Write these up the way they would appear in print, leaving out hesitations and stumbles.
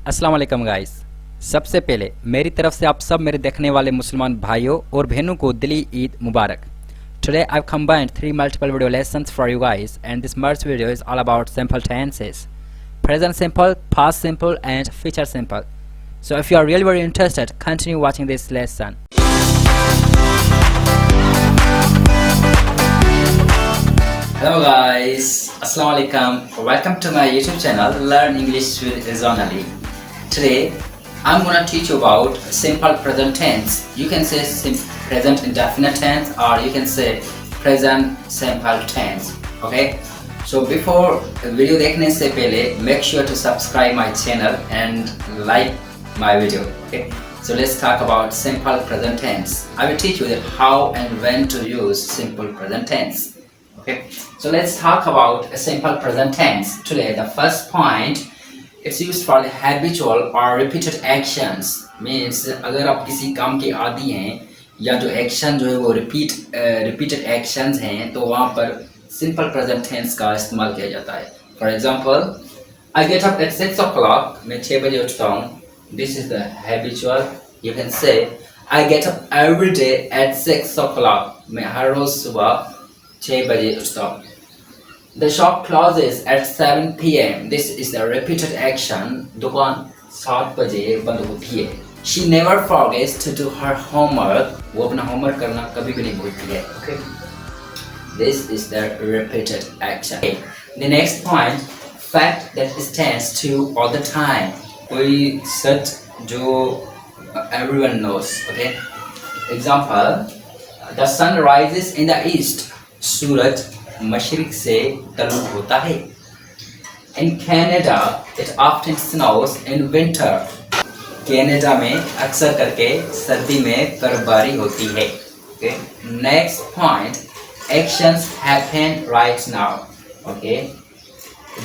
अस्सलाम वालेकुम गाइस। सबसे पहले मेरी तरफ से आप सब मेरे देखने वाले मुसलमान भाइयों और बहनों को दिली ईद मुबारक। Today I've combined 3 multiple video lessons for you guys, and this merged video is all about simple tenses: present simple, past simple and future simple. So if you are really very interested, continue watching this lesson. Hello guys, Assalamu alaikum. Welcome to my YouTube channel Learn English with Rizwan Ali. Today I'm gonna teach you about simple present tense. You can say present indefinite tense, or you can say present simple tense. Okay, so before video देखने से पहले make sure to subscribe my channel and like my video. Okay, so let's talk about simple present tense. I will teach you how and when to use simple present tense. Okay, so let's talk about a simple present tense. Today the first point, it's used for the habitual or repeated actions. Means अगर आप किसी काम के आदी हैं या जो action जो है वो repeated actions हैं, तो वहाँ पर simple present tense का इस्तेमाल किया जाता है. For example, I get up at 6 o'clock. मैं 6 बजे उठता हूँ. This is the habitual. You can say I get up every day at 6 o'clock. मैं हर रोज सुबह 6 बजे उठता हूँ. The shop closes at 7 p.m. This is the repeated action. दुकान 7 बजे बंद होती है. She never forgets to do her homework. वो अपना homework करना कभी भी नहीं भूलती है. Okay. This is the repeated action. Okay. The next point, fact that stands to all the time. कोई सच जो everyone knows. Okay. Example, the sun rises in the east. सूरज मशरिक से तलु होता है. In Canada, it often snows in winter. Canada में अक्सर करके सर्दी में बर्फबारी होती है. Okay. Next point, actions happen right now. Okay.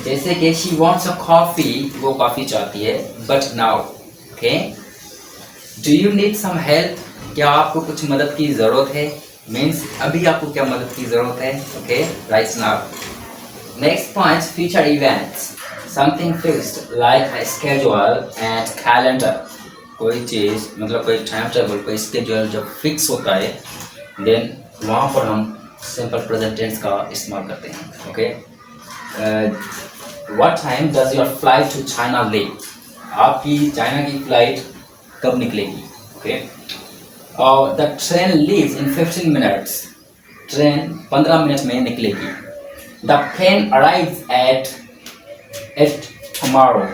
जैसे कि she wants a coffee, वो कॉफी चाहती है, but now. Okay. Do you need some help? क्या आपको कुछ मदद की जरूरत है? Means अभी आपको क्या मदद की जरूरत है? Okay, right now. Next point, future events. Something fixed like a schedule and calendar. कोई चीज मतलब कोई टाइम टेबल, कोई schedule जब फिक्स होता है, then वहाँ पर हम simple present tense का इस्तेमाल करते हैं. Okay. What time does your flight to China leave? आपकी चाइना की फ्लाइट कब निकलेगी? Okay. The train leaves in 15 minutes. Train 15 minute में निकलेगी. The plane arrives at tomorrow.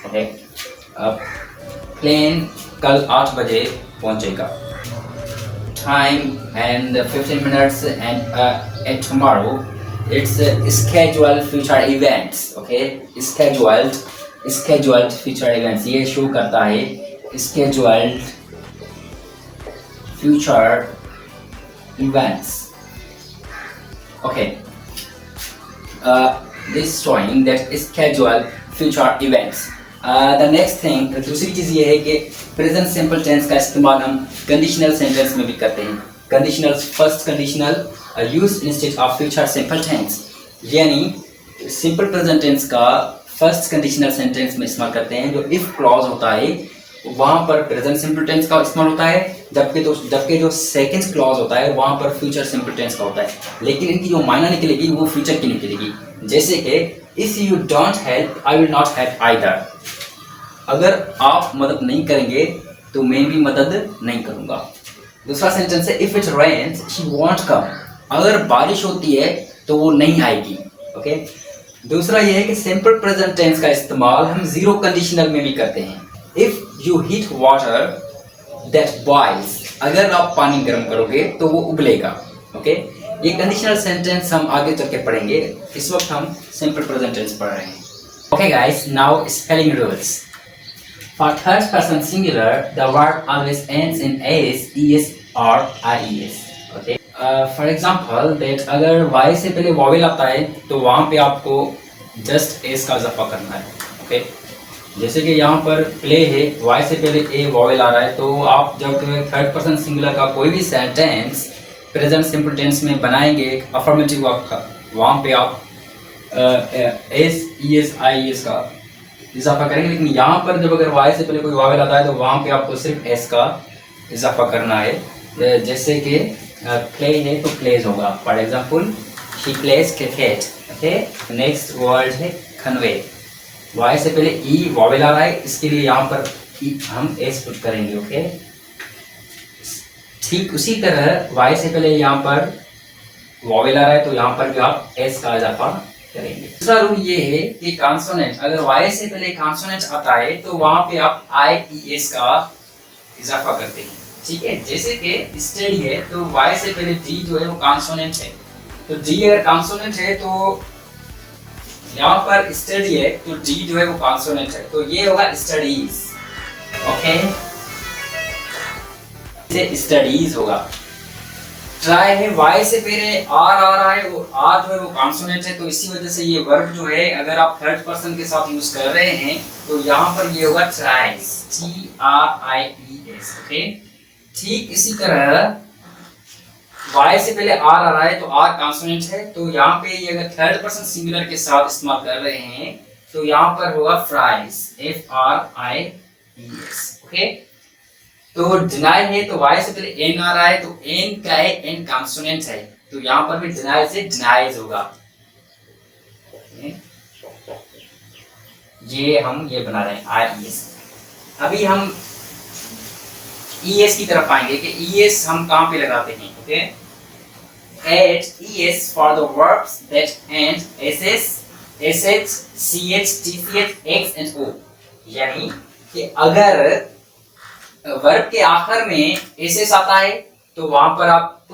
Okay. Plane कल 8 बजे पहुंचेगा. Time and 15 minutes and at tomorrow. It's scheduled future events. Okay. Scheduled future events. ये show करता है scheduled future events. Okay. This showing that scheduled future events. The next thing, दूसरी चीज़ ये है कि present simple tense का इस्तेमाल हम conditional sentence में भी करते हैं. Conditional, first conditional used instead of future simple tense. यानी simple present tense का first conditional sentence में इस्तेमाल करते हैं. जो if clause होता है वहाँ पर प्रेजेंट सिंपल टेंस का इस्तेमाल होता है, जबकि जो सेकंड क्लॉज होता है वहाँ पर फ्यूचर सिंपल टेंस का होता है. लेकिन इनकी जो मायना निकलेगी वो फ्यूचर की निकलेगी. जैसे कि if you don't help I will not help either. अगर आप मदद नहीं करेंगे तो मैं भी मदद नहीं करूँगा. दूसरा सेंटेंस है if it rains she won't come. अगर बारिश होती है तो वो नहीं आएगी. ओके. दूसरा ये है कि सिंपल प्रेजेंट टेंस का इस्तेमाल हम जीरो कंडीशनल में भी करते हैं. If you heat water that boils, अगर आप पानी गर्म करोगे तो वो उबलेगा. ओके. ये कंडीशनल सेंटेंस हम आगे चल के पढ़ेंगे. इस वक्त हम सिंपल प्रेजेंट टेंस पढ़ रहे हैं. Okay guys, now spelling rules. For third person singular, the word always ends in s, es or ies. Okay. For example, that अगर y से पहले वॉवेल आता है तो वहाँ पे आपको जस्ट s का इजाफा करना है. ओके. जैसे कि यहाँ पर प्ले है, y से पहले ए वॉवेल आ रहा है, तो आप जब थर्ड पर्सन सिंगुलर का कोई भी सेंटेंस प्रेजेंट सिंपल टेंस में बनाएंगे अफर्मेटिव वर्ब का, वहाँ पे आप S E S I S का इजाफा करेंगे, लेकिन यहाँ पर जब अगर वाई से पहले कोई वावेल आता है तो वहाँ पे आपको सिर्फ एस का इजाफा करना है। जैसे कि प्ले है तो प्लेज होगा, for example she plays cricket. Okay, next word है कन्वे, वाई से पहले ई वावेल आ रहा है, इसके लिए यहाँ पर हम एस पुट करेंगे। ओके, ठीक उसी तरह वाई से पहले यहाँ पर वावेल आ रहा है तो यहाँ पर भी आप एस का इजाफा करेंगे। दूसरा रूल ये है कि कॉन्सोनेंट, अगर वाई से पहले कॉन्सोनेंट आता है तो वहां पे आप आई ई एस का इजाफा करते हैं। ठीक है, जैसे कि स्टडी है तो वाई से पहले डी जो है वो कॉन्सोनेंट है, तो डी अगर कॉन्सोनेंट है तो यहाँ पर स्टडी है तो डी जो है वो कॉन्सोनेंट है, तो ये होगा स्टडीज। ओके, स्टडीज होगा। ट्राई है, वाई से पहले आर आ रहा है और आर जो है वो कॉन्सोनेंट है, तो इसी वजह से ये वर्ब जो है अगर आप थर्ड पर्सन के साथ यूज कर रहे हैं तो यहाँ पर ये होगा ट्राइज, टी आर आई ई एस। ओके, ठीक इसी तरह वाई से पहले आर आ रहा है तो आर कॉन्सोनेंट है, तो यहाँ पे ये अगर थर्ड पर्सन सिंगुलर के साथ इस्तेमाल कर रहे हैं तो यहाँ पर होगा फ्राइज, एफ आर आई ई एस। ओके, तो डिनाई है तो वाई से पहले एन आ रहा है तो एन क्या है, एन कॉन्सोनेंट है, तो यहाँ पर भी डिनाई से डिनाइज होगा। ये हम ये बना रहे हैं आई एस। अभी हम ई एस की तरफ आएंगे कि ई एस हम कहाँ पे लगाते हैं। Okay, add E S for the verbs that end S S, S H, C H, T C H, X and O, यानी कि अगर वर्ब के आखिर में एस एस आता है तो वहां पर आप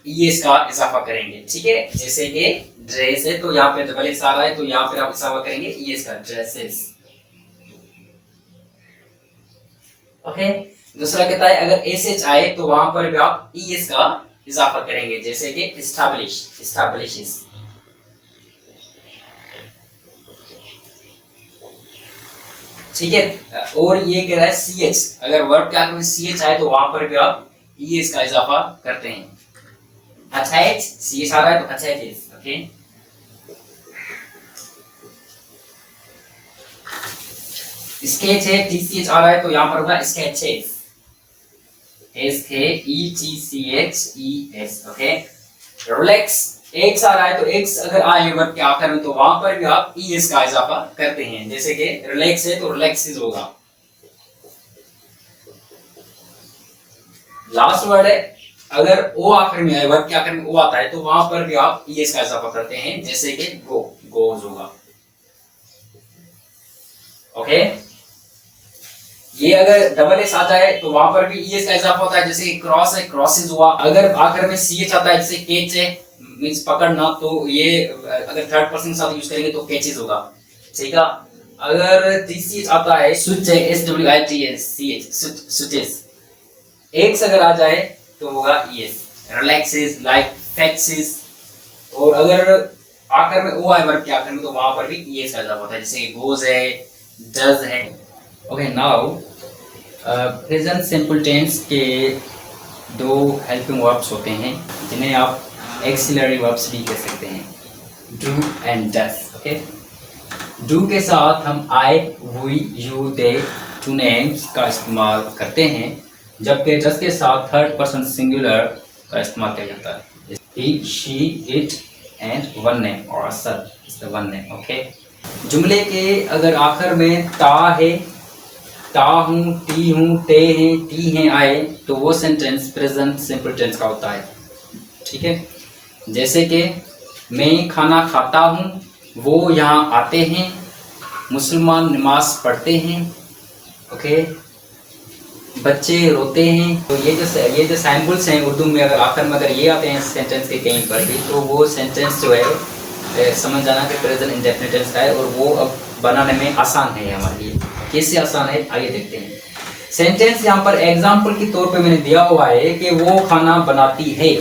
ईएस का इजाफा करेंगे। ठीक है, जैसे कि ड्रेस है तो यहाँ पे डबल एस आ रहा है तो यहाँ पर आप इजाफा करेंगे ईएस का, ड्रेसेस। ओके, दूसरा कहता है अगर एस एच आए तो वहां पर भी आप ईएस का इजाफा करेंगे, जैसे कि एस्टैब्लिश, एस्टैब्लिशेस। ठीक है, और ये कह रहा है सी एच, अगर वर्ब के आगे में सी एच आए तो वहां पर भी आप ई एस का इजाफा करते हैं। अटैच, सी एच आ रहा है तो अटैचेस। ओके, स्केच है, टी सी एच आ रहा है तो यहाँ पर होगा sketches, S K E T C H E S. Okay, relax, X आ रहा है तो एक्स अगर आए वर्ब के आखिर में तो वहां पर भी आप ई एस का इजाफा करते हैं, जैसे कि रिलैक्स है तो रिलैक्सिस होगा। लास्ट वर्ड है, अगर ओ आखिर में आए, वर्ब के आखिर में ओ आता है तो वहां पर भी आप ई एस का इजाफा करते हैं, जैसे कि गो, गोज होगा। ओके, ये अगर डबल एस आ जाए तो वहां पर भी ई एस का इजाफा होता है, जैसे कि क्रॉस है, क्रॉसेस हुआ। अगर आखिर में सी एच आता है जैसे केच है, मींस पकड़ना, तो ये अगर थर्ड पर्सन के साथ यूज करेंगे तो कैचेस होगा। ठीक है, अगर टीसीएच आता है, स्विच है, S W I T S C H, switches. X अगर आ जाए तो होगा ईएस, रिलैक्सेस, लाइक फैक्सेस। और अगर आखिर में ओ आए वर्ब के आखिर में तो वहां पर भी ईएस का इजाफा होता है, जैसे गोज है, डज है। Okay, now present simple tense के दो हेल्पिंग वर्ब्स होते हैं जिन्हें आप एक्सिलरी वर्ब्स भी कह सकते हैं, do and does. Okay, do के साथ हम I, we, you, they, two names का इस्तेमाल करते हैं, जबकि डज के साथ थर्ड पर्सन सिंगुलर का इस्तेमाल किया जाता है, he, she, it and one name और असल is the one name. Okay, जुमले के अगर आखिर में ता है, ता हूँ, टी हूँ, ते हैं, टी हैं आए तो वो सेंटेंस प्रेजेंट सिंपल टेंस का होता है। ठीक है, जैसे कि मैं खाना खाता हूँ, वो यहाँ आते हैं, मुसलमान नमाज पढ़ते हैं। ओके, बच्चे रोते हैं। तो ये जो सैम्पल्स हैं उर्दू में, अगर आखिर में अगर ये आते हैं सेंटेंस के कहीं पर भी तो वो सेंटेंस जो है समझ जाना कि प्रेजेंट इंडेफिनिट टेंस का है, और वो अब बनाने में आसान है हमारे लिए। कैसे आसान है आइए देखते हैं। सेंटेंस यहाँ पर एग्जाम्पल के तौर पे मैंने दिया हुआ है कि वो खाना बनाती है।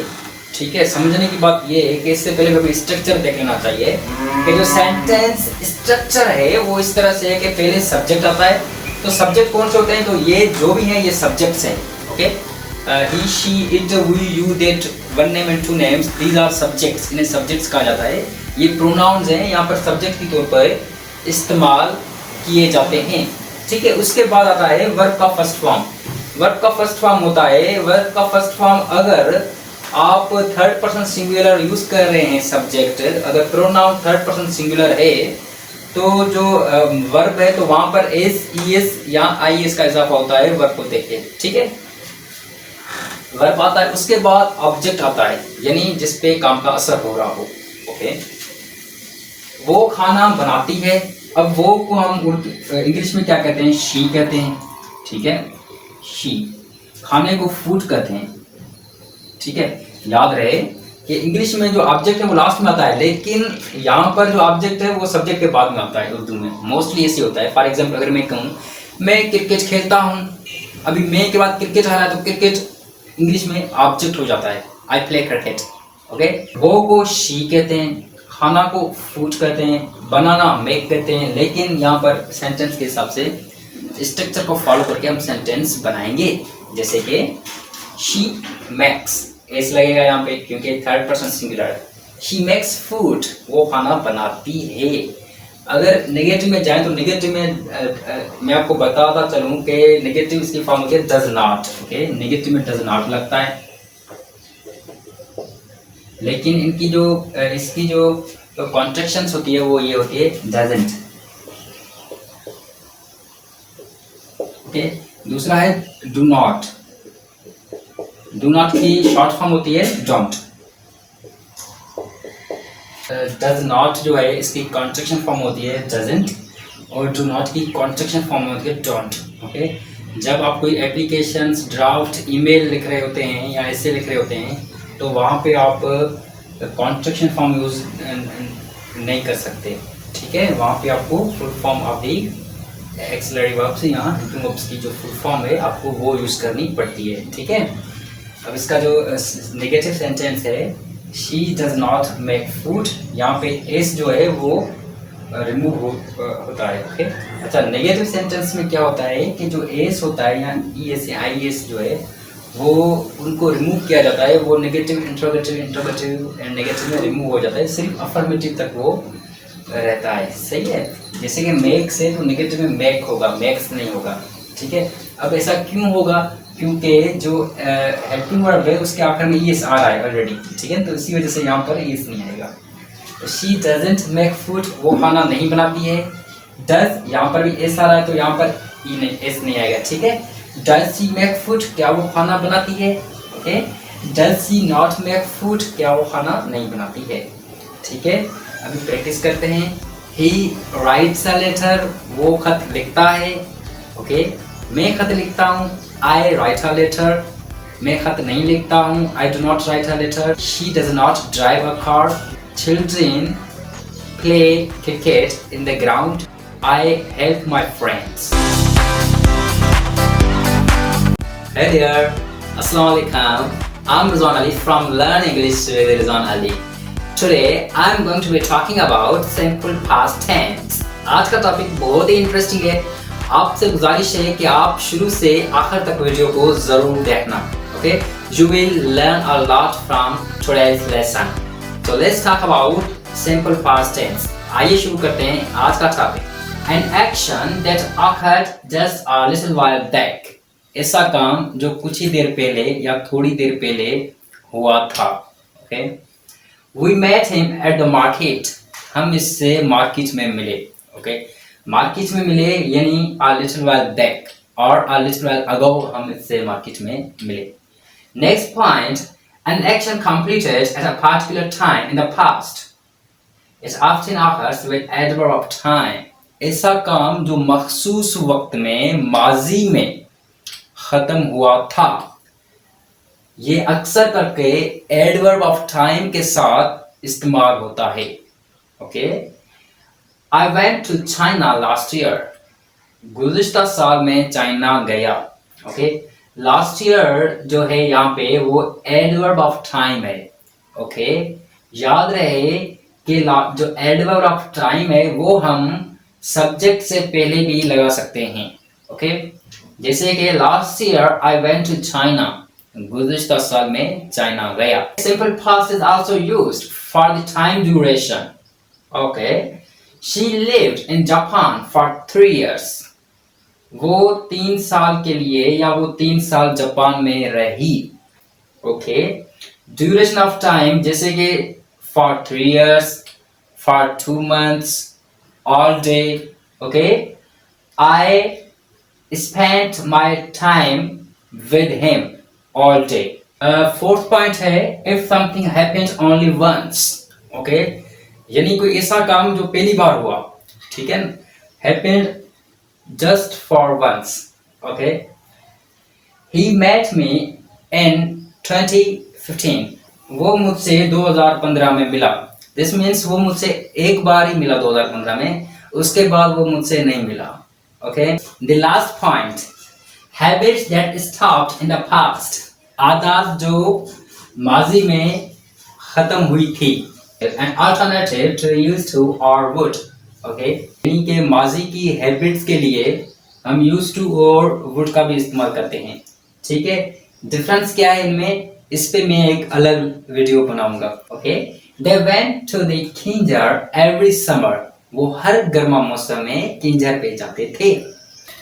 ठीक है, समझने की बात ये है कि इससे पहले हमें स्ट्रक्चर देख लेना चाहिए कि जो सेंटेंस स्ट्रक्चर है वो इस तरह से है कि पहले सब्जेक्ट आता है। तो सब्जेक्ट कौन से होते हैं, तो ये जो भी हैं ये सब्जेक्ट्स हैं। Okay, he, she, it, we, you, that, one name and two names, these are subjects, इन्हें सब्जेक्ट्स कहा जाता है। ये प्रोनाउंस हैं, यहाँ पर सब्जेक्ट के तौर पर इस्तेमाल किए जाते हैं। ठीक है, उसके बाद आता है वर्ब का फर्स्ट फॉर्म। वर्ब का फर्स्ट फॉर्म होता है, वर्ब का फर्स्ट फॉर्म अगर आप थर्ड पर्सन सिंगुलर यूज कर रहे हैं सब्जेक्ट, अगर प्रोनाउन थर्ड पर्सन सिंगुलर है तो जो वर्ब है तो वहां पर एस, ई एस या आई एस का इजाफा होता है वर्ब को देख के। ठीक है, वर्ब आता है, उसके बाद ऑब्जेक्ट आता है, यानी जिस पे काम का असर हो रहा हो। ओके, वो खाना बनाती है। अब वो को हम इंग्लिश में क्या कहते हैं? शी कहते हैं। ठीक है, शी। खाने को फूड कहते हैं। ठीक है, याद रहे कि इंग्लिश में जो ऑब्जेक्ट है वो लास्ट में आता है, लेकिन यहाँ पर जो ऑब्जेक्ट है वो सब्जेक्ट के बाद में आता है। उर्दू में मोस्टली ऐसे होता है। फॉर एग्जाम्पल अगर मैं कहूँ मैं क्रिकेट खेलता हूँ, अभी मैं के बाद क्रिकेट आ रहा है तो क्रिकेट इंग्लिश में ऑब्जेक्ट हो जाता है, आई प्ले क्रिकेट। ओके, वो को शी कहते हैं, खाना को फूड कहते हैं, बनाना मेक कहते हैं, लेकिन यहाँ पर सेंटेंस के हिसाब से स्ट्रक्चर को फॉलो करके हम सेंटेंस बनाएंगे। जैसे कि शी मेक्स, एस लगेगा यहाँ पे क्योंकि थर्ड पर्सन सिंगुलर है। शी मेक्स फूड, वो खाना बनाती है। अगर नेगेटिव में जाए तो नेगेटिव में मैं आपको बताता चलूँ कि नेगेटिव इसकी फॉर्म होती है डज नॉट। ओके, नेगेटिव में डज नॉट लगता है, लेकिन इनकी जो इसकी जो कॉन्ट्रैक्शंस होती है वो ये होती है डजंट। ओके, दूसरा है डू नॉट। डू नॉट की शॉर्ट फॉर्म होती है डोंट। डज नॉट जो है इसकी कॉन्ट्रैक्शन फॉर्म होती है डजंट, और डू नॉट की कॉन्ट्रैक्शन फॉर्म होती है डोंट। ओके, जब आप कोई एप्लीकेशंस, ड्राफ्ट, ईमेल लिख रहे होते हैं या ऐसे लिख रहे होते हैं तो वहाँ पे आप कॉन्ट्रैक्शन फॉर्म यूज नहीं कर सकते। ठीक है, वहाँ पे आपको full form of the axillary verbs यहाँ हेल्पिंग वर्ब्स की जो फुल फॉर्म है आपको वो यूज़ करनी पड़ती है। ठीक है, अब इसका जो नेगेटिव सेंटेंस है she does not make food, यहाँ पे एस जो है वो रिमूव होता है। ओके, अच्छा, नेगेटिव सेंटेंस में क्या होता है कि जो एस होता है या ई एस या आई एस जो है वो उनको रिमूव किया जाता है। वो नेगेटिव, इंट्रोगेटिव एंड नेगेटिव में रिमूव हो जाता है, सिर्फ अफर्मेटिव तक वो रहता है। सही है, जैसे कि मेक से तो नेगेटिव में मेक होगा, मेक्स नहीं होगा। ठीक है, अब ऐसा क्यों होगा? क्योंकि जो हेल्पिंग वर्ब है उसके आखिर में ईएस आ रहा है ऑलरेडी। ठीक है, तो इसी वजह से यहाँ पर ईएस नहीं आएगा। शी डजंट मेक फूड, वो खाना नहीं बनाती है। डज, यहाँ पर भी एस आ रहा है तो यहाँ पर ई नहीं, एस नहीं आएगा। ठीक है, डज शी मेक फूड, क्या वो खाना बनाती है? Okay, does she not make food, क्या वो खाना नहीं बनाती है? ठीक है, अभी प्रैक्टिस करते हैं। ही राइट्स अ लेटर, वो खत लिखता है। ओके, मैं खत लिखता हूँ, आई राइट अ लेटर। मैं खत नहीं लिखता हूँ, I do not write a letter. She does not drive a car. Children play cricket in the ground, I help my friends. Hey there, Assalamu alaikum. I'm Rizwan Ali from Learn English with Rizwan Ali. Today I'm going to be talking about simple past tense. आज का topic बहुत ही interesting है। आपसे गुजारिश है कि आप शुरू से आखिर तक वीडियो को जरूर देखना। Okay? You will learn a lot from today's lesson. So let's talk about simple past tense. आइए शुरू करते हैं आज का topic. An action that occurred just a little while back. ऐसा काम जो कुछ ही देर पहले या थोड़ी देर पहले हुआ था। Okay, We met him at the market. हम इससे मार्केट में मिले। ओके, मार्केट में मिले यानी a little while back और a little while ago हम इससे मार्केट में मिले। Next point, an action completed at a particular time in the past. It often occurs with adverb of time. ऐसा काम जो मखसूस वक्त में, माजी में खत्म हुआ था, ये अक्सर करके एडवर्ब ऑफ टाइम के साथ इस्तेमाल होता है। Okay, I went to China last year. गुज़िश्ता साल में चाइना गया। ओके, लास्ट ईयर जो है यहाँ पे वो एडवर्ब ऑफ टाइम है। ओके, याद रहे कि जो एडवर्ब ऑफ टाइम है वो हम सब्जेक्ट से पहले भी लगा सकते हैं। ओके, जैसे कि last year I went to China, गुज़िश्ता साल में चाइना गया। Simple past is also used for the time duration. Okay, She lived in Japan for 3 years. वो 3 साल के लिए या वो 3 साल जापान में रही. ओके. ड्यूरेशन ऑफ टाइम जैसे कि for 3 years, for 2 months, all day. Okay. I spent my time with him all day. Fourth point है if something happened only once. Okay. यानी कोई ऐसा काम जो पहली बार हुआ, ठीक है, happened just for once. Okay. He met me in 2015. वो मुझसे 2015 में मिला. This means वो मुझसे एक बार ही मिला 2015 में, उसके बाद वो मुझसे नहीं मिला. Okay. The last point, habits that stopped in the past. आदत जो माजी में खत्म हुई थी. An alternative to used to or would. Okay. यानी कि माजी की हैबिट्स के लिए हम यूज टू और वुड का भी इस्तेमाल करते हैं. ठीक है. डिफरेंस क्या है इनमें, इस पे मैं एक अलग वीडियो बनाऊंगा. Okay. They went to the Kinzer every summer. वो हर गर्मा मौसम में किंजर पे जाते थे.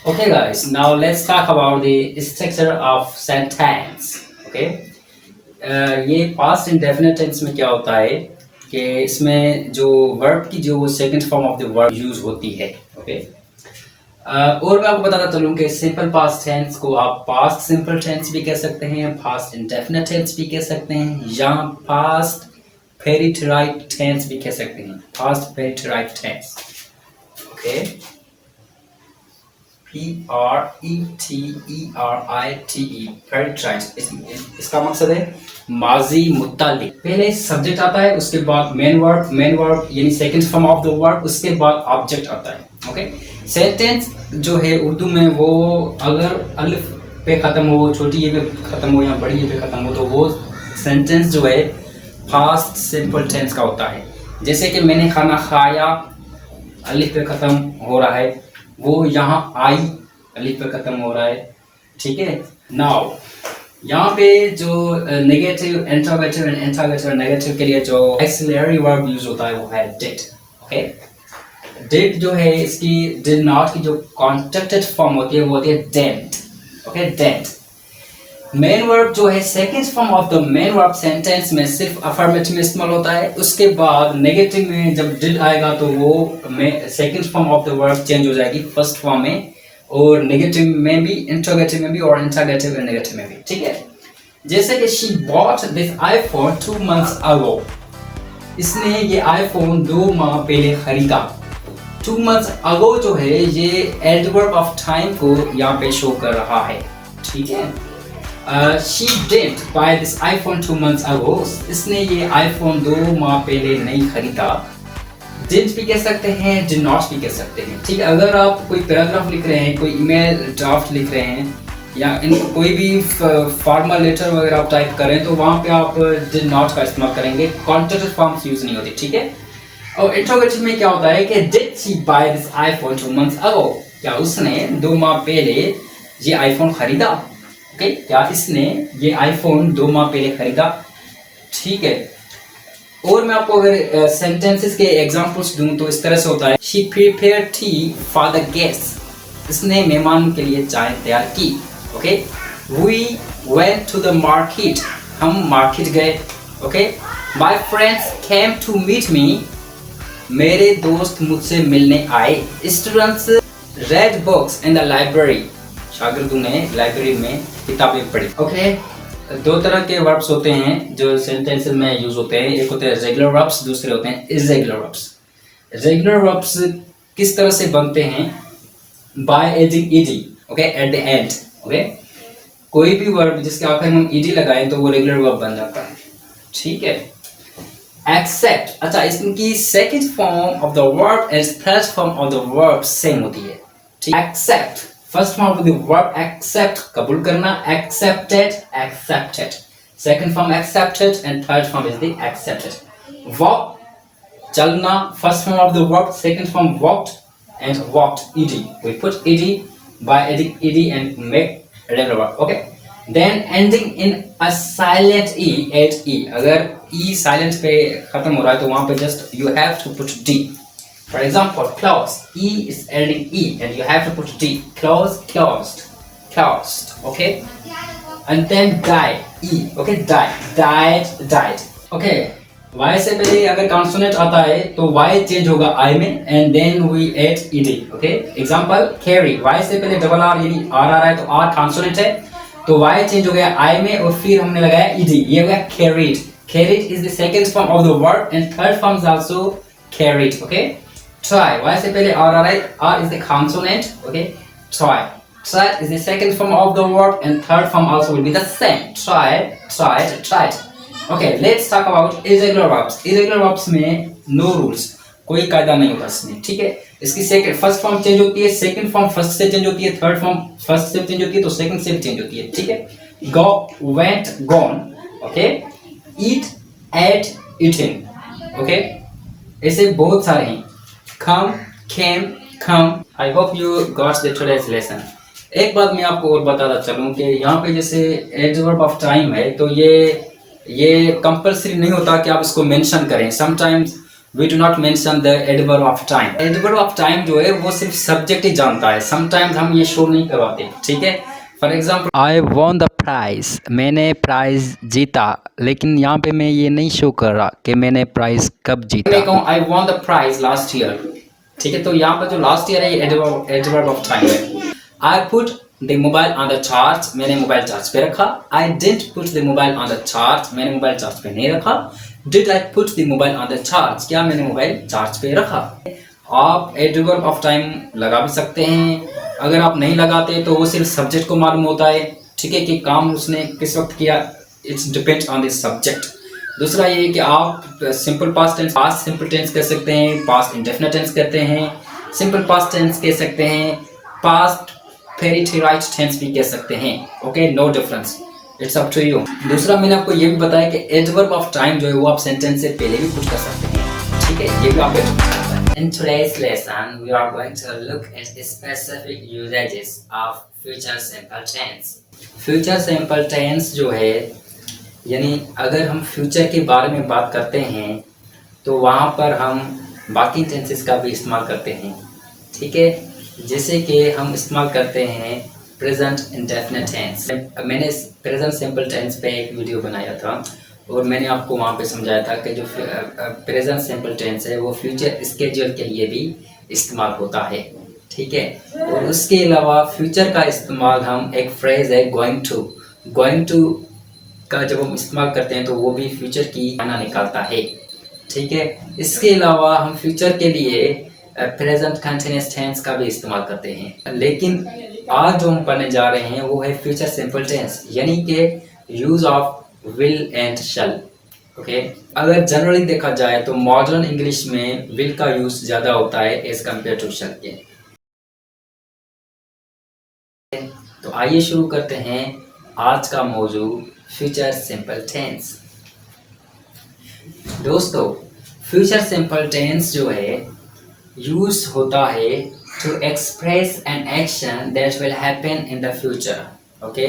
Okay guys, now let's talk about the structure of sentence. Okay. ये पास्ट इंडेफिनिट टेंस में क्या होता है कि इसमें जो वर्ब की जो second form of the verb use होती है. ओके. और मैं आपको बताता चलूँ कि सिंपल पास्ट टेंस को आप पास्ट सिंपल टेंस भी कह सकते हैं, पास्ट इंडेफिनिट टेंस भी कह सकते हैं, या पास्ट पेरिटराइट टेंस भी कह सकते हैं. Past preterite tense. Okay. PRETERITE preterite. इसका मकसद है माजी मुत्तालिक. पहले सब्जेक्ट आता है, उसके बाद मेन वर्ब यानी second form of the verb, उसके बाद ऑब्जेक्ट आता है. ओके. सेंटेंस जो है उर्दू में वो अगर अलिफ पे खत्म हो, छोटी ये पे खत्म हो या बड़ी ये पे खत्म हो, तो वो सेंटेंस जो है पास्ट सिंपल टेंस का होता है. जैसे कि मैंने खाना खाया, अलिफ पे खत्म हो रहा है, वो यहाँ आई अलिफ पे खत्म हो रहा है. ठीक है. नाउ यहाँ पे जो negative interrogative and interrogative negative के लिए जो एक्सिलरी वर्ब यूज होता है वो है डिड. ओके. डिड जो है इसकी डिड नॉट की जो कॉन्ट्रैक्टेड फॉर्म होती है वो होती है डेंट. ओके. डेंट. मेन वर्ब जो है second form of the main verb sentence में सिर्फ अफर्मेटिव में इस्तेमाल होता है. उसके बाद नेगेटिव में जब डिड आएगा तो वो second form of the verb change हो जाएगी फर्स्ट फॉर्म में, और नेगेटिव में भी, इंटरोगेटिव में भी, और इंटरोगेटिव एंड नेगेटिव में भी. ठीक है. जैसे कि she bought this iPhone 2 months अगो. इसने ये आईफोन 2 माह पहले खरीदा. 2 months अगो जो है ये एडवर्ब ऑफ टाइम को यहाँ पे शो कर रहा है. ठीक है. She didn't buy this iPhone 2 months ago. इसने ये आईफोन 2 माह पहले नहीं खरीदा. didn't भी कह सकते हैं, did not भी कह सकते हैं. ठीक है. अगर आप कोई पैराग्राफ लिख रहे हैं, कोई ईमेल ड्राफ्ट लिख रहे हैं, या कोई भी फॉर्मल लेटर वगैरह आप टाइप करें, तो वहाँ पे आप did not का इस्तेमाल करेंगे. कॉन्ट्रैक्टेड फॉर्म्स यूज नहीं होती. ठीक है. और इंट्रोगेटिव में क्या होता है कि did she buy this iPhone 2 months ago. क्या उसने 2 माह पहले ये आईफोन खरीदा. ओके. क्या इसने ये आईफोन 2 माह पहले खरीदा. ठीक है. और मैं आपको अगर सेंटेंसेस के एग्जांपल्स दूं तो इस तरह से होता है. She prepared tea for the guest. इसने मेहमान के लिए चाय तैयार की. Okay. We went to the market. हम मार्केट गए. Okay. My friends came to meet me. मेरे दोस्त मुझसे मिलने आए. Students read books in the library. शागिर्दों ने लाइब्रेरी में किताबें पढ़ी. ओके. 2 तरह के वर्ब्स होते हैं जो सेंटेंसेस में यूज होते हैं. एक होते हैं रेगुलर वर्ब्स, दूसरे होते हैं इरेगुलर वर्ब्स. रेगुलर वर्ब्स किस तरह से बनते हैं? By adding ED. Okay. At the end. Okay. कोई भी वर्ब जिसके आखिर में हम ईडी लगाएं तो वो रेगुलर वर्ब बन जाता है. ठीक है. एक्सेप्ट. अच्छा, इसकी second form of the verb and third form of the verb same होती है. ठीक. Accept. First form of the verb accept, कबूल करना. Accepted, accepted. Second form accepted and third form is the accepted. Walk, चलना. First form of the verb, second form walked and walked. ed. We put ed by adding ed and make regular verb. Okay. Then ending in a silent e, at e. अगर e silent पे खत्म हो रहा है तो वहाँ पे just you have to put d. For example, close. E is ending E, and you have to put D. Close, closed, closed. Okay. And then die. E. Okay. Die. Died. Died. Okay. Y से पहले अगर consonant आता है तो Y change होगा I में, and then we add ed. Okay. Example, carry. Y से पहले डबल R यानी R आ रहा है तो R कॉन्सोनेंट है तो Y चेंज हो गया I में और फिर हमने लगाया ed. ये हो गया carried. Carried is the second form of the verb and third form is also carried. Okay. Try. Y से पहले R आ रहा है. R is the consonant. Okay. Try. Try is the second form of the verb and third form also will be the same. Tried, tried, tried. Okay, let's talk about irregular verbs. Irregular verbs में no rules. कोई कायदा नहीं होता इसमें. ठीक है. इसकी second first form change होती है, सेकंड फॉर्म फर्स्ट से चेंज होती है, थर्ड फॉर्म फर्स्ट से चेंज होती है तो सेकंड से भी चेंज होती है. ठीक है. Go, went, gone. Okay. Eat, ate, eaten. Okay. ऐसे बहुत सारे हैं. Come, came, come. I hope you got the today's lesson. एक बात मैं आपको और बताता चलूं कि यहाँ पे जैसे एडवर्ब ऑफ टाइम है तो ये कंपल्सरी नहीं होता कि आप इसको मेंशन करें. Sometimes we do not mention the adverb of time. Adverb of time जो है वो सिर्फ सब्जेक्ट ही जानता है. समटाइम्स हम ये शो नहीं करवाते. ठीक है. For example, I won the prize. मैंने प्राइज जीता, लेकिन यहाँ पे मैं ये नहीं शो कर रहा कि मैंने प्राइज कब जीता. मैं कहूँ I won the prize last year. ठीक है. तो यहाँ पर जो लास्ट ईयर है ये एडवर्ब ऑफ टाइम है. I put the mobile on the charge. मैंने मोबाइल चार्ज पे रखा. I didn't put the mobile on the charge. मैंने मोबाइल चार्ज पे नहीं रखा. Did I put the mobile on the charge? क्या मैंने मोबाइल चार्ज पे रखा. आप एडवर्ब ऑफ टाइम लगा भी सकते हैं. अगर आप नहीं लगाते तो वो सिर्फ सब्जेक्ट को मालूम होता है. ठीक है कि काम उसने किस वक्त किया. It's depends on the subject. दूसरा ये कि आप simple past tense, past simple tense कह सकते हैं, पास्ट इंडेफिनिट टेंस कहते हैं, सिंपल पास्ट टेंस कह सकते हैं, पास्ट पेरिफेरल टेंस भी कह सकते हैं. Okay, no difference. It's up to you. दूसरा मैंने आपको ये भी बताया कि एडवर्ब ऑफ टाइम जो है वो आप सेंटेंस से पहले भी पुट कर सकते हैं. ठीक है. ये भी आप In today's lesson, we are going to look at the specific usages of future simple tense. Future simple tense जो है यानी अगर हम फ्यूचर के बारे में बात करते हैं तो वहाँ पर हम बाकी टेंसेस का भी इस्तेमाल करते हैं. ठीक है. जैसे कि हम इस्तेमाल करते हैं प्रेजेंट इंडेफिनिट टेंस. मैंने प्रेजेंट सिंपल टेंस पे एक वीडियो बनाया था और मैंने आपको वहाँ पे समझाया था कि जो प्रेजेंट सिंपल टेंस है वो फ्यूचर स्केड्यूल के लिए भी इस्तेमाल होता है. ठीक है. और उसके अलावा फ्यूचर का इस्तेमाल हम एक फ्रेज है गोइंग टू का जब हम इस्तेमाल करते हैं तो वो भी फ्यूचर की माना निकालता है. ठीक है. इसके अलावा हम फ्यूचर के लिए प्रेजेंट कंटिन्यूअस टेंस का भी इस्तेमाल करते हैं. लेकिन आज जो हम पढ़ने जा रहे हैं वो है फ्यूचर सिंपल टेंस यानी कि use of will and shall. Okay. अगर जनरली देखा जाए तो मॉडर्न इंग्लिश में विल का यूज ज़्यादा होता है एज कम्पेयर टू शैल के. तो आइए शुरू करते हैं आज का मौजू फ्यूचर सिंपल टेंस. दोस्तों, फ्यूचर सिंपल टेंस जो है यूज होता है to express an action that will happen in the future. Okay.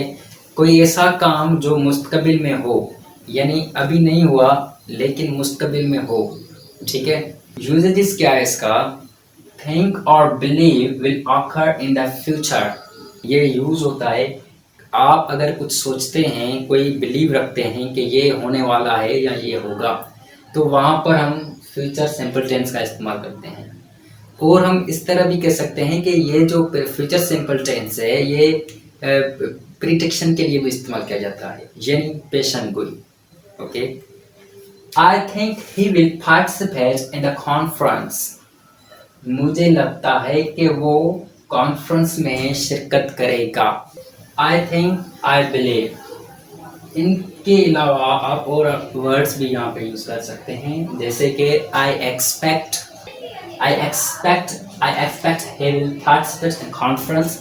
कोई ऐसा काम जो मुस्तकबिल में हो यानी अभी नहीं हुआ लेकिन मुस्तकबिल में हो. ठीक है. यूजेस क्या है इसका. थिंक और believe will occur in the future. ये यूज होता है आप अगर कुछ सोचते हैं, कोई बिलीव रखते हैं कि ये होने वाला है या ये होगा, तो वहाँ पर हम फ्यूचर सिंपल टेंस का इस्तेमाल करते हैं. और हम इस तरह भी कह सकते हैं कि ये जो फ्यूचर सिंपल टेंस है ये प्रिडिक्शन के लिए भी इस्तेमाल किया जाता है यानी पेशन गोई. Okay. I think he will participate in the conference. मुझे लगता है कि वो कॉन्फ्रेंस में शिरकत करेगा. I think, I believe. इनके अलावा आप और वर्ड्स भी यहाँ पे यूज कर सकते हैं जैसे कि I expect he will participate in conference.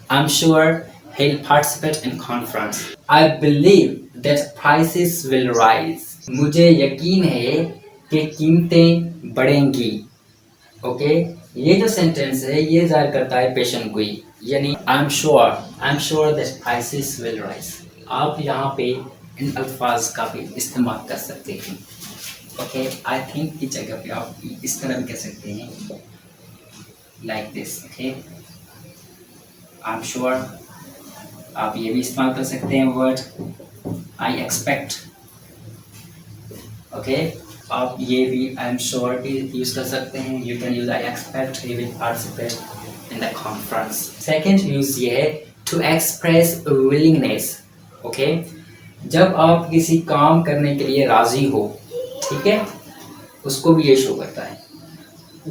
I'm sure he'll participate in conference. I believe that prices will rise. मुझे यकीन है कि कीमतें बढ़ेंगी. ओके. ये जो सेंटेंस है ये जाहिर करता है पेशन गोई यानी I'm sure that prices will rise. आप यहाँ पे इन अल्फाज का भी इस्तेमाल कर सकते हैं. ओके, आई थिंक की जगह पे आप इस तरह भी कह सकते हैं, like this. Okay, I am sure आप ये भी इस्तेमाल कर सकते हैं वर्ड आई एक्सपेक्ट। ओके, आप ये भी आई एम श्योर भी यूज कर सकते हैं। You can use I expect, he will participate in the conference. Second use ये है टू एक्सप्रेस विलिंगनेस। ओके, जब आप किसी काम करने के लिए राजी हो, ठीक है, उसको भी ये शो करता है।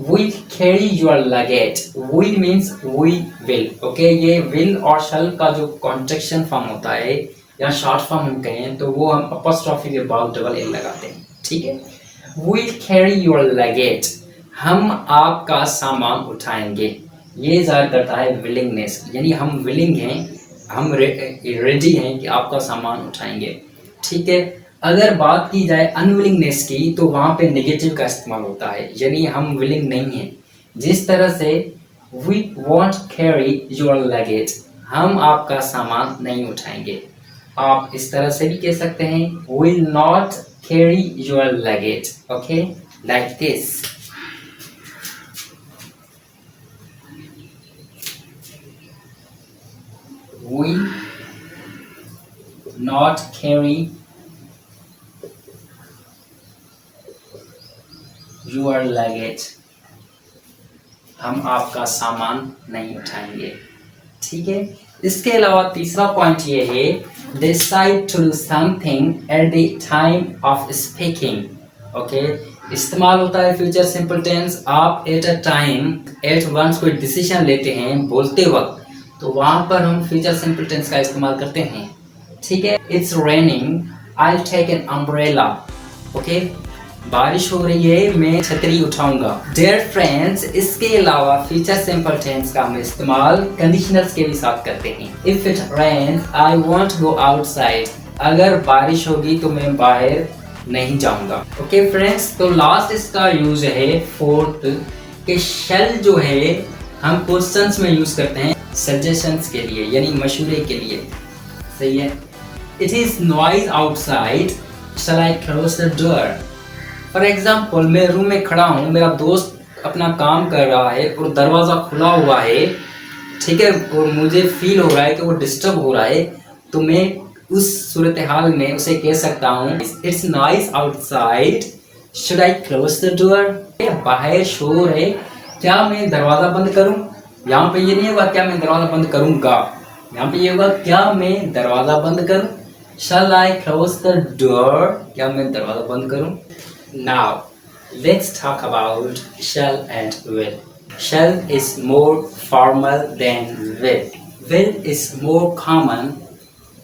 Will carry your luggage. Will means we will. Okay, ये will और shall का जो कॉन्ट्रैक्शन फॉर्म होता है या शॉर्ट फॉर्म हम कहें तो वो हम अपॉस्ट्रोफी के बाद डबल एल लगाते हैं, ठीक है। Will carry your luggage. हम आपका सामान उठाएंगे। ये ज़ाहिर करता है विलिंगनेस, यानी हम विलिंग हैं, हम रेडी हैं कि आपका सामान उठाएंगे, ठीक है। अगर बात की जाए अनविलिंगनेस की तो वहाँ पे नेगेटिव का इस्तेमाल होता है, यानी हम विलिंग नहीं हैं। जिस तरह से we won't carry your luggage, हम आपका सामान नहीं उठाएंगे। आप इस तरह से भी कह सकते हैं will not carry your luggage, okay, like this. Will not carry your luggage, हम आपका सामान नहीं उठाएंगे, ठीक है। इसके अलावा तीसरा पॉइंट ये है decide to do something at the time of speaking। Okay, इस्तेमाल होता है फ्यूचर सिंपल टेंस। आप at a time, at once कोई डिसीजन लेते हैं बोलते वक्त, तो वहां पर हम फ्यूचर सिंपल टेंस का इस्तेमाल करते हैं, ठीक है। It's raining, I will take an umbrella. Okay, बारिश हो रही है, मैं छतरी उठाऊंगा। डियर फ्रेंड्स, इसके अलावा फ्यूचर सिंपल टेंस का हम इस्तेमाल कंडीशनल्स के भी साथ करते हैं। If it rains I won't go outside, अगर बारिश होगी तो मैं बाहर नहीं जाऊंगा। ओके फ्रेंड्स, तो लास्ट इसका यूज है फोर्थ कि शेल जो है हम क्वेश्चंस में यूज करते हैं सजेशंस के लिए, यानी मशवरे के लिए, सही है। It is noise outside, shall I close the door. For example, मैं रूम में खड़ा हूँ, मेरा दोस्त अपना काम कर रहा है और दरवाज़ा खुला हुआ है, ठीक है, और मुझे फील हो रहा है कि वो डिस्टर्ब हो रहा है, तो मैं उस सूरत हाल में उसे कह सकता हूँ it's noise outside, should I close the door. बाहर शोर है, क्या मैं दरवाज़ा बंद करूँ? यहाँ पे ये नहीं होगा क्या मैं दरवाज़ा बंद करूँगा, यहाँ पे ये होगा क्या मैं दरवाज़ा बंद करूँ। शैल आई क्लोज द डोर, क्या मैं दरवाज़ा बंद करूँ। Now, let's talk about shall and will. Shall is more formal than will. Will is more common,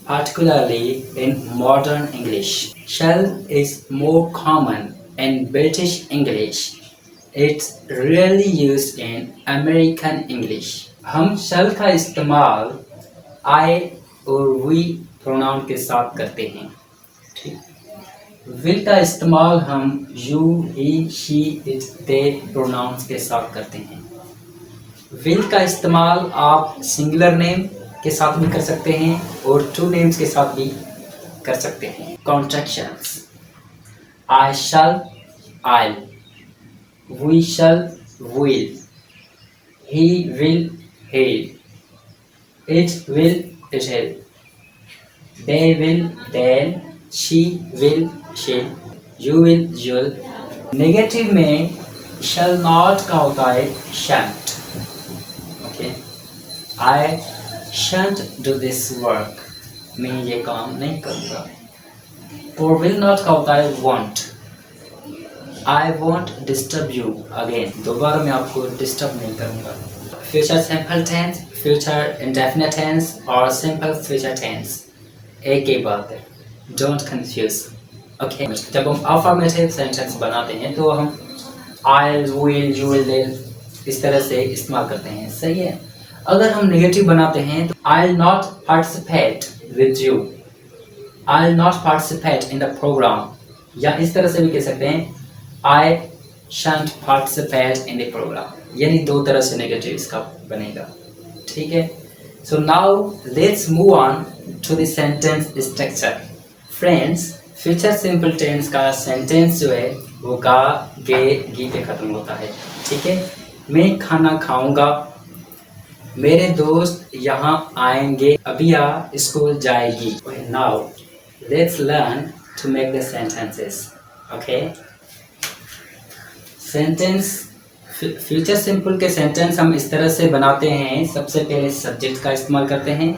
particularly in modern English. Shall is more common in British English. It's rarely used in American English. हम shall का इस्तेमाल I और we pronoun के साथ करते हैं, ठीक। Will का इस्तेमाल हम you, he, she, it, they pronouns के साथ करते हैं। विल का इस्तेमाल आप सिंगुलर नेम के साथ भी कर सकते हैं और टू नेम्स के साथ भी कर सकते हैं। Contractions, I shall, I, we shall, will, he will, he'll, it will, it'll, they will, they'll, she will, she'll, you will, you'll। Negative में shall not का होता है shan't। Okay, I shan't do this work, मैं ये काम नहीं करूँगा। और will not का होता है won't। I won't disturb you again, दोबारा मैं आपको डिस्टर्ब नहीं करूँगा। Future simple tense, future indefinite tense और सिंपल फ्यूचर टेंस एक ही बात है, डोंट कंफ्यूज। ओके, जब हम अफर्मेटिव सेंटेंस बनाते हैं तो हम आई विल, यू विल इस तरह से इस्तेमाल करते हैं, सही है। अगर हम नेगेटिव बनाते हैं तो I will not participate with you, I will not participate in the program, या इस तरह से भी कह सकते हैं I shan't participate in the program, यानी दो तरह से नेगेटिव इसका बनेगा, ठीक है। So now let's move on to the sentence structure. Friends, future simple tense का सेंटेंस जो है वो गा, गे, गी पे खत्म होता है। ठीक है, मैं खाना खाऊंगा, मेरे दोस्त यहाँ आएंगे, अबिया स्कूल जाएगी। Now let's learn to make the sentences. Okay, sentence future simple के सेंटेंस हम इस तरह से बनाते हैं। सबसे पहले सब्जेक्ट का इस्तेमाल करते हैं,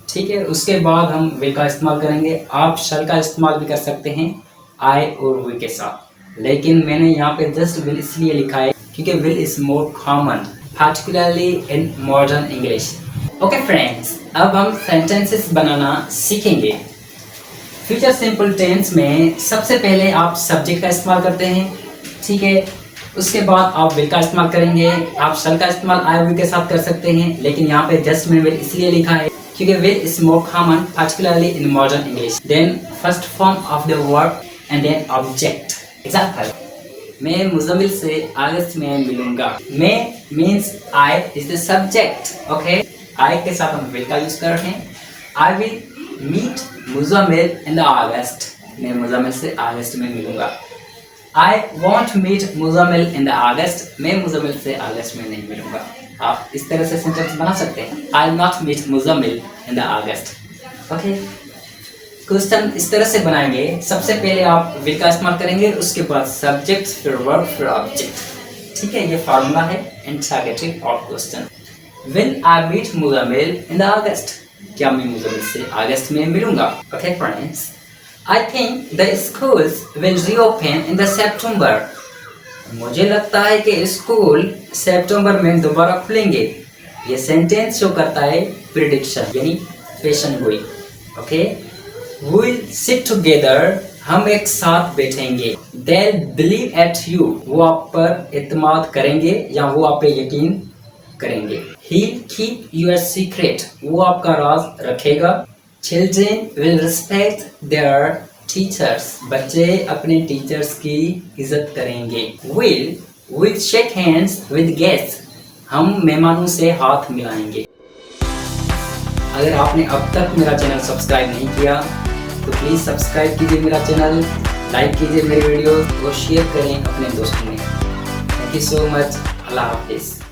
ठीक है, उसके बाद हम विल का इस्तेमाल करेंगे। आप शल का इस्तेमाल भी कर सकते हैं आई और वी के साथ, लेकिन मैंने यहाँ पे जस्ट विल इसलिए लिखा है क्योंकि will is more common particularly in modern English. Okay friends, अब हम sentences बनाना सीखेंगे। फ्यूचर सिंपल टेंस में सबसे पहले आप सब्जेक्ट का इस्तेमाल करते हैं, ठीक है, उसके बाद आप विल का इस्तेमाल करेंगे। आप शल का इस्तेमाल आई विल के साथ कर सकते हैं, लेकिन यहाँ पे जस्ट मैंने विल इसलिए लिखा है क्योंकि will is more common particularly in modern English. Then first form of the verb and then object. Example, मैं मुज़म्मिल से अगस्त में मिलूंगा। मैं means I is the subject. Okay, I के साथ हम विल का यूज कर रहे हैं। I will meet Muzammil in the August, मैं मुज़म्मिल से अगस्त में मिलूंगा। I won't meet Muzammil in the August, मैं मुज़म्मिल से अगस्त में नहीं मिलूंगा। आप इस तरह से सेंटेंस बना सकते हैं, I not meet Muzammil in the August. Okay, question इस तरह से बनाएंगे, सबसे पहले आप विल का इस्तेमाल करेंगे, उसके बाद सब्जेक्ट, फिर वर्ब, फिर ऑब्जेक्ट। ठीक है, ये फार्मूला है interrogative of question. Will I meet Muzammil in the August, क्या मैं मुज़म्मिल से अगस्त में मिलूंगा। Okay friends, I think the schools will reopen in the September, मुझे लगता है कि स्कूल सितंबर में दोबारा खुलेंगे। ये सेंटेंस शो करता है प्रिडिक्शन यानी पेशन गोई। ओके, we'll sit together, हम एक साथ बैठेंगे। they'll believe at you, वो आप पर एतमाद करेंगे या वो आप पे यकीन करेंगे। he'll keep your secret, वो आपका राज रखेगा। children will respect their teachers, बच्चे अपने टीचर्स की इज्जत करेंगे। we'll shake hands with guests, हम मेहमानों से हाथ मिलाएंगे। अगर आपने अब तक मेरा चैनल सब्सक्राइब नहीं किया तो प्लीज़ सब्सक्राइब कीजिए मेरा चैनल, लाइक कीजिए मेरी वीडियो और शेयर करें अपने दोस्तों में। Thank you so much. Allah हाफिज़।